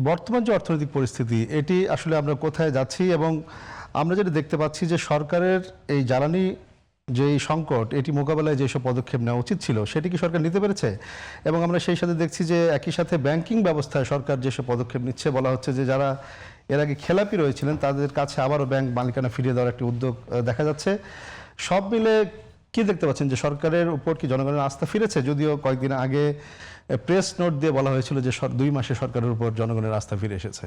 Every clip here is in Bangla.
বর্তমান যে অর্থনৈতিক পরিস্থিতি এটি আসলে আমরা কোথায় যাচ্ছি এবং আমরা যেটা দেখতে পাচ্ছি যে সরকারের এই জ্বালানি যে এই সংকট এটি মোকাবেলায় যেসব পদক্ষেপ নেওয়া উচিত ছিল সেটি কি সরকার নিতে পেরেছে? এবং আমরা সেই সাথে দেখছি যে একই সাথে ব্যাংকিং ব্যবস্থায় সরকার যেসব পদক্ষেপ নিচ্ছে, বলা হচ্ছে যে যারা এর আগে খেলাপি রয়েছিলেন তাদের কাছে আবারও ব্যাংক মালিকানা ফিরিয়ে দেওয়ার একটি উদ্যোগ দেখা যাচ্ছে। সব মিলে কি দেখতে পাচ্ছেন যে সরকারের উপর কি জনগণের আস্থা ফিরেছে? যদিও কয়েকদিন আগে প্রেস নোট দিয়ে বলা হয়েছিল যে 2 মাসে সরকারের উপর জনগণের আস্থা ফিরে এসেছে।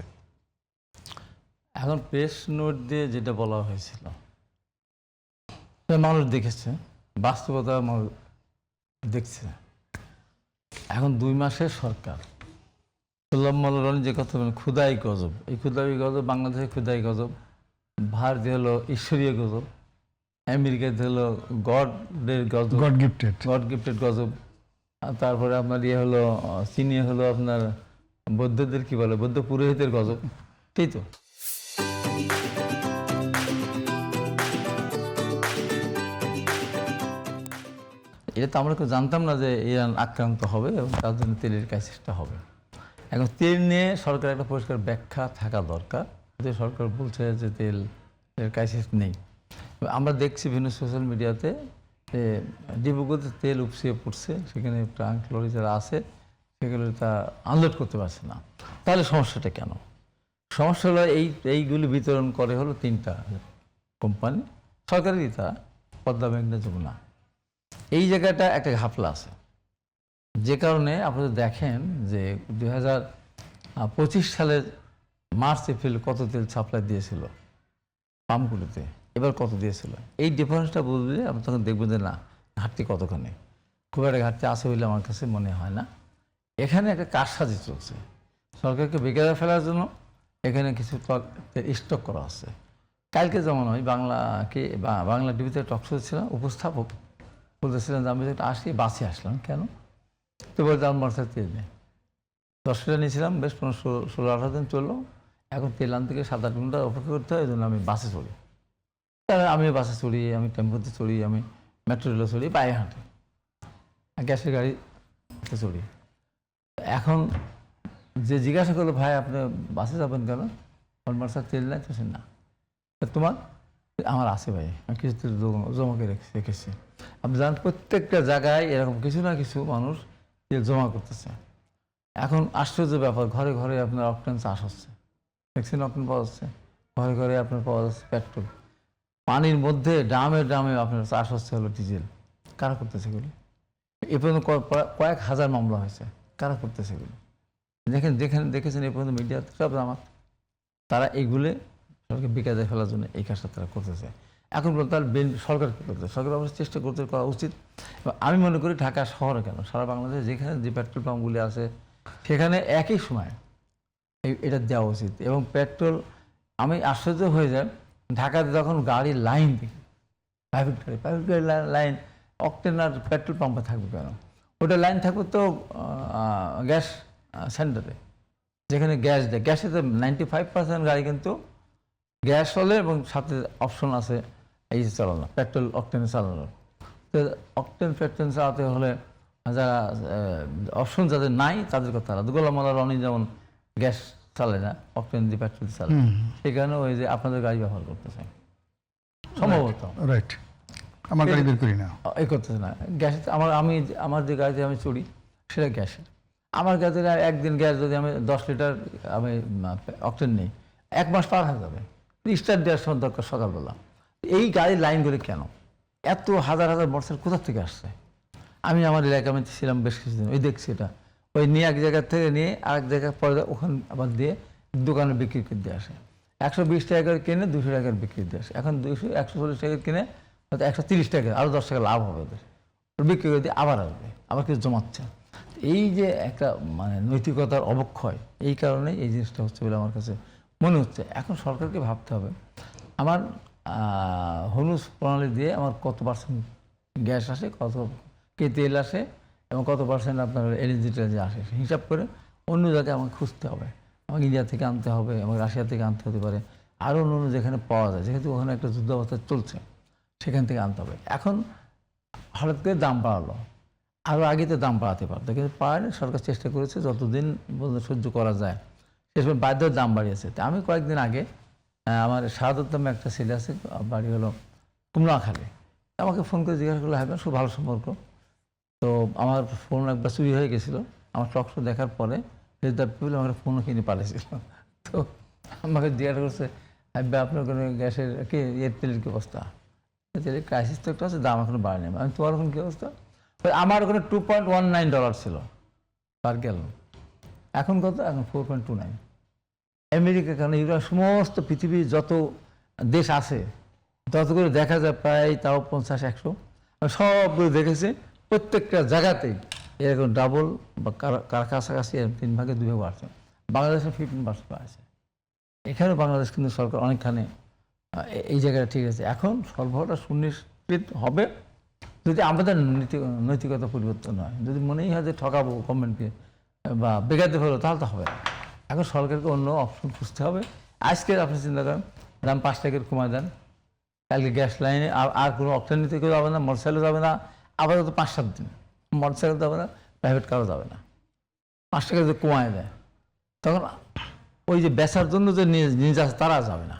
এখন প্রেস নোট দিয়ে যেটা বলা হয়েছিল মানুষ দেখেছে, বাস্তবতা মানুষ দেখছে। এখন 2 মাসের সরকার মৌলানা যে কথা বলেন ক্ষুদাই গজব, এই ক্ষুদাই গজব বাংলাদেশের ক্ষুদাই গজব, ভারতে হলো ঈশ্বরীয় গজব, আমেরিকাতে হলো গডের গজব, গড গিফটেড গজব, আর তারপরে আপনার হলো চীনে হলো আপনার বৌদ্ধদের কি বলে বৌদ্ধ পুরোহিতের গজব। তাই তো এটা তো আমরা কেউ জানতাম না যে ইরান আক্রান্ত হবে এবং তার জন্য তেলের ক্রাইসিসটা হবে। এখন তেল নিয়ে সরকার একটা পরিষ্কার ব্যাখ্যা থাকা দরকার যে সরকার বলছে যে তেলের ক্রাইসিস নেই। আমরা দেখছি বিভিন্ন সোশ্যাল মিডিয়াতে যে ডিব্রুগড়তে তেল উপসিয়ে পড়ছে, সেখানে ট্রাঙ্ক লরি যারা আছে সেগুলো তা আনলোড করতে পারছে না। তাহলে সমস্যাটা কেন? সমস্যা হলো এইগুলি বিতরণ করে হলো 3টা কোম্পানি, সরকারেরই তা, পদ্মা মেঘনা যমুনা। এই জায়গাটা একটা ঘাপলা আছে, যে কারণে আপনারা দেখেন যে 2025 সালের মার্চ এপ্রিল কত তেল সাপ্লাই দিয়েছিল পাম্পগুলোতে, এবার কত দিয়েছিল, এই ডিফারেন্সটা বুঝলে আপনি তখন দেখবেন যে না ঘাটতি কতখানি। খুব একটা ঘাটতি আছে বলে আমার কাছে মনে হয় না। এখানে একটা কারসাজি চলছে, সরকারকে বেকার ফেলার জন্য এখানে কিছু স্টক করা আছে। কালকে যেমন হয় বাংলা টিভিতে টকশো ছিল, উপস্থাপক বলতেছিলেন যে আমি যেটা আসি বাসে আসলাম কেন, তো বলতে আমার মাথায় তেল নেই। 10 লিটার নিয়েছিলাম, বেশ 15-16-18 দিন চললো। এখন তেল আনতে থেকে 7-8 ঘন্টা অপেক্ষা করতে হয়, এই জন্য আমি বাসে চড়ি। তাহলে আমি বাসে চড়ি, আমি টেম্পোতে চড়ি, আমি মেট্রো রেলে চড়ি, পায়ে হাঁটি, গ্যাসের গাড়িতে চড়ি। এখন যে জিজ্ঞাসা করলো ভাই আপনি বাসে যাবেন কেন, আমার মাথায় তেল নাই, তো না তোমার আমার আছে ভাই, আমি কিছু তেল জমা করে রেখেছি। আপনি জানেন প্রত্যেকটা জায়গায় এরকম কিছু না কিছু মানুষ তেল জমা করতেছে। এখন আশ্চর্য ব্যাপার, ঘরে ঘরে আপনার অকটেন চাষ হচ্ছে, দেখছেন অকটেন পাওয়া যাচ্ছে, ঘরে ঘরে আপনার পাওয়া যাচ্ছে পেট্রোল, পানির মধ্যে ড্রামে ড্রামে আপনার চাষ হচ্ছে হলো ডিজেল। কারা করতেছে এগুলি? এ পর্যন্ত কয়েক হাজার মামলা হয়েছে, কারা করতেছে এগুলি? দেখেছেন এ পর্যন্ত মিডিয়াতে সব আমার, তারা এইগুলো সরকারকে বিকাশে ফেলার জন্য এই কাজটা তারা করতেছে। এখন তার সরকার কী করতে, সরকার অবশ্যই চেষ্টা করা উচিত। আমি মনে করি ঢাকা শহরে কেন সারা বাংলাদেশে যেখানে যে পেট্রোল পাম্পগুলি আছে সেখানে একই সময় এটা দেওয়া উচিত। এবং পেট্রোল, আমি আশ্চর্য হয়ে যায় ঢাকাতে যখন গাড়ির লাইন দেখি, প্রাইভেট গাড়ি লাইন অকটেন আর পেট্রোল পাম্পে থাকবে কেন? ওটা লাইন থাকবে তো গ্যাস সেন্টারে, যেখানে গ্যাস দেয়। গ্যাসে তো 95% গাড়ি কিন্তু গ্যাস চলে এবং সাথে অপশন আছে এই যে চালানো পেট্রোল অকটেনে চালানোর। তো অকটেন পেট্রোল চালাতে হলে যারা অপশন যাদের নাই তাদের কথা আলাদা। গোলাম আল্লাহ রনি যেমন গ্যাস চালে না, অকটেন দিয়ে পেট্রোল চালে, সেই কারণে ওই যে আপনাদের গাড়ি ব্যবহার করতেছে সম্ভবত, রাইট, আমার গাড়ি বের করি না, এই করতেছে না গ্যাস। আমার যে গাড়িতে আমি চড়ি সেটা গ্যাসের। আমার গাড়িতে একদিন গ্যাস যদি আমি 10 লিটার আমি অকটেন নেই, 1 মাস পার হয়ে যাবে। স্টার্ট দেওয়ার সময় দরকার সকালবেলা। এই গাড়ির লাইনগুলি কেন এত হাজার হাজার মোটরসাইকেল কোথা থেকে আসছে? আমি আমার এলাকায় আমি ছিলাম বেশ কিছুদিন, ওই দেখছি এটা ওই নিয়ে এক জায়গা থেকে নিয়ে আরেক জায়গায় পরে ওখানে আবার দিয়ে দোকানে বিক্রি করে দিয়ে আসে। 120 টাকা করে কিনে 200 টাকার বিক্রি দিয়ে আসে। এখন 140 টাকা কিনে হয়তো 130 টাকা, আরও 10 টাকা লাভ হবে ওদের, বিক্রি করে দিয়ে আবার আসবে, আবার কিছু জমাচ্ছে। এই যে একটা মানে নৈতিকতার অবক্ষয়, এই কারণে এই জিনিসটা হচ্ছে বলে আমার কাছে মনে হচ্ছে। এখন সরকারকে ভাবতে হবে আমার হলুদ প্রণালী দিয়ে আমার কত পার্সেন্ট গ্যাস আসে, কত কে তেল আসে এবং কত পার্সেন্ট আপনার এলএনজিটা যে আসে, হিসাব করে অন্য জায়গায় আমাকে খুঁজতে হবে। আমাকে ইন্ডিয়া থেকে আনতে হবে, আমাকে রাশিয়া থেকে আনতে হতে পারে, আরও অন্য যেখানে পাওয়া যায়, যেহেতু ওখানে একটা যুদ্ধাবস্থা চলছে সেখান থেকে আনতে হবে। এখন হঠাৎ করে দাম বাড়ালো, আরও আগে তো দাম বাড়াতে পারতো, কিন্তু পারেনি। সরকার চেষ্টা করেছে যতদিন পর্যন্ত সহ্য করা যায় সে সময় বাধ্য হয়ে দাম বাড়িয়েছে। তো আমি কয়েকদিন আগে আমার শাহাদত নামে একটা ছেলে আছে, বাড়ি হলো কুমড়াখালী, আমাকে ফোন করে জিজ্ঞাসা করলো, হ্যাঁ খুব ভালো সম্পর্ক। তো আমার ফোন একবার চুরি হয়ে গেছিলো, আমার টক শো দেখার পরে আমাকে ফোনও কিনে পাঠিয়েছিল। তো আমাকে জিজ্ঞাসা করছে, হ্যাঁ আপনার কোনো গ্যাসের কি তেলের কী অবস্থা? তেলের ক্রাইসিস তো একটা আছে, দাম এখনো বাড়েনি। আমি তোমার ওখানে কী অবস্থা? আমার ওখানে $2.19 ছিল পার গ্যালন, এখন কত? এখন 4.29। আমেরিকা, কারণ ইউরোপ, সমস্ত পৃথিবীর যত দেশ আছে তত করে দেখা যায় প্রায় তাও 50-100, সবগুলো দেখেছে, প্রত্যেকটা জায়গাতেই এরকম ডাবল বা কাছাকাছি 3 ভাগে 2 ভাগ বাড়ছে। বাংলাদেশে 15% বাড়ছে। এখানেও বাংলাদেশ কিন্তু সরকার অনেকখানে এই জায়গাটা ঠিক আছে। এখন সরবরাহটা সুনিশ্চিত হবে যদি আমাদের নৈতিকতা পরিবর্তন হয়। যদি মনেই হয় যে ঠকাবো গভর্নমেন্টকে বা বেকারদের হলো, তাহলে তো হবে না। এখন সরকারকে অন্য অপশন খুঁজতে হবে। আজকে আপনি চিন্তা করেন, দাম 5 টাকার কমায় দেন, কালকে গ্যাস লাইনে আর কোনো অপশন নিতে কেউ যাবে না, মোটরসাইকেল যাবে না, আপাতত 5-7 দিন মোটরসাইকেল যাবে না, প্রাইভেট কারও যাবে না। 5 টাকা যদি কমায় দেয়, তখন ওই যে বেচার জন্য যে নিয়ে যাচ্ছে তারা যাবে না।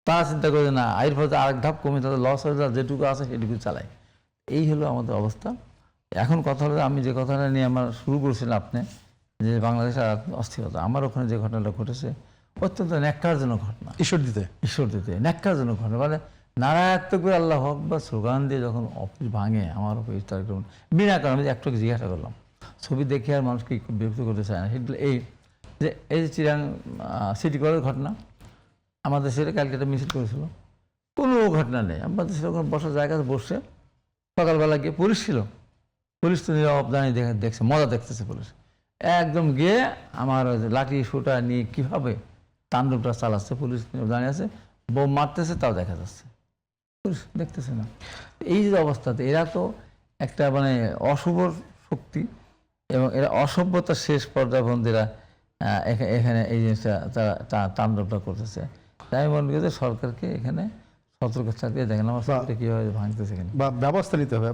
তারা চিন্তা করে না, এর ফলে আরেক ধাপ কমে তাদের লস হয়ে যায়, যেটুকু আছে সেটুকু চালায়। এই হলো আমাদের অবস্থা। এখন কথা হলো, আমি যে কথাটা নিয়ে আমার শুরু করেছিলাম আপনি, যে বাংলাদেশের অস্থিরতা, আমার ওখানে যে ঘটনাটা ঘটেছে অত্যন্ত ন্যাক্কারজনক ঘটনা। ঈশ্বর দিতে ন্যাক্কারজনক ঘটনা, মানে নারায়ত্ব করে আল্লাহ হক বা স্লোগান দিয়ে যখন অফিস ভাঙে আমার অফিস, তার বিনা কারণ আমি একটু জিজ্ঞাসা করলাম, ছবি দেখে আর মানুষকে বিরক্ত করতে চায় না। সেগুলো এই যে চিরাং সিটি কলের ঘটনা, আমাদের সেটা কালকে একটা মিছিল করেছিল, কোনো ঘটনা নেই। আমাদের সেরকম বসার জায়গা বসছে, সকালবেলা গিয়ে পুলিশ ছিল, পুলিশ তো নীরব দাঁড়িয়ে দেখছে, মজা দেখতেছে পুলিশ। একদম গিয়ে আমার লাঠি সোটা নিয়ে কীভাবে তাণ্ডবটা চালাচ্ছে, পুলিশ দাঁড়িয়ে আছে, বোম মারতেছে, তাও দেখা যাচ্ছে, পুলিশ দেখতেছে না। এই যে অবস্থাতে এরা তো একটা মানে অশুভ শক্তি, এবং এরা অসভ্যতার শেষ পর্যায়বন্ধীরা এখানে এই জিনিসটা তারা তাণ্ডবটা করতেছে। তাই আমি মনে করি যে সরকারকে এখানে সতর্ক থাকতে দেখেন আমার কীভাবে ভাঙতেছে এখানে, বা ব্যবস্থা নিতে হবে।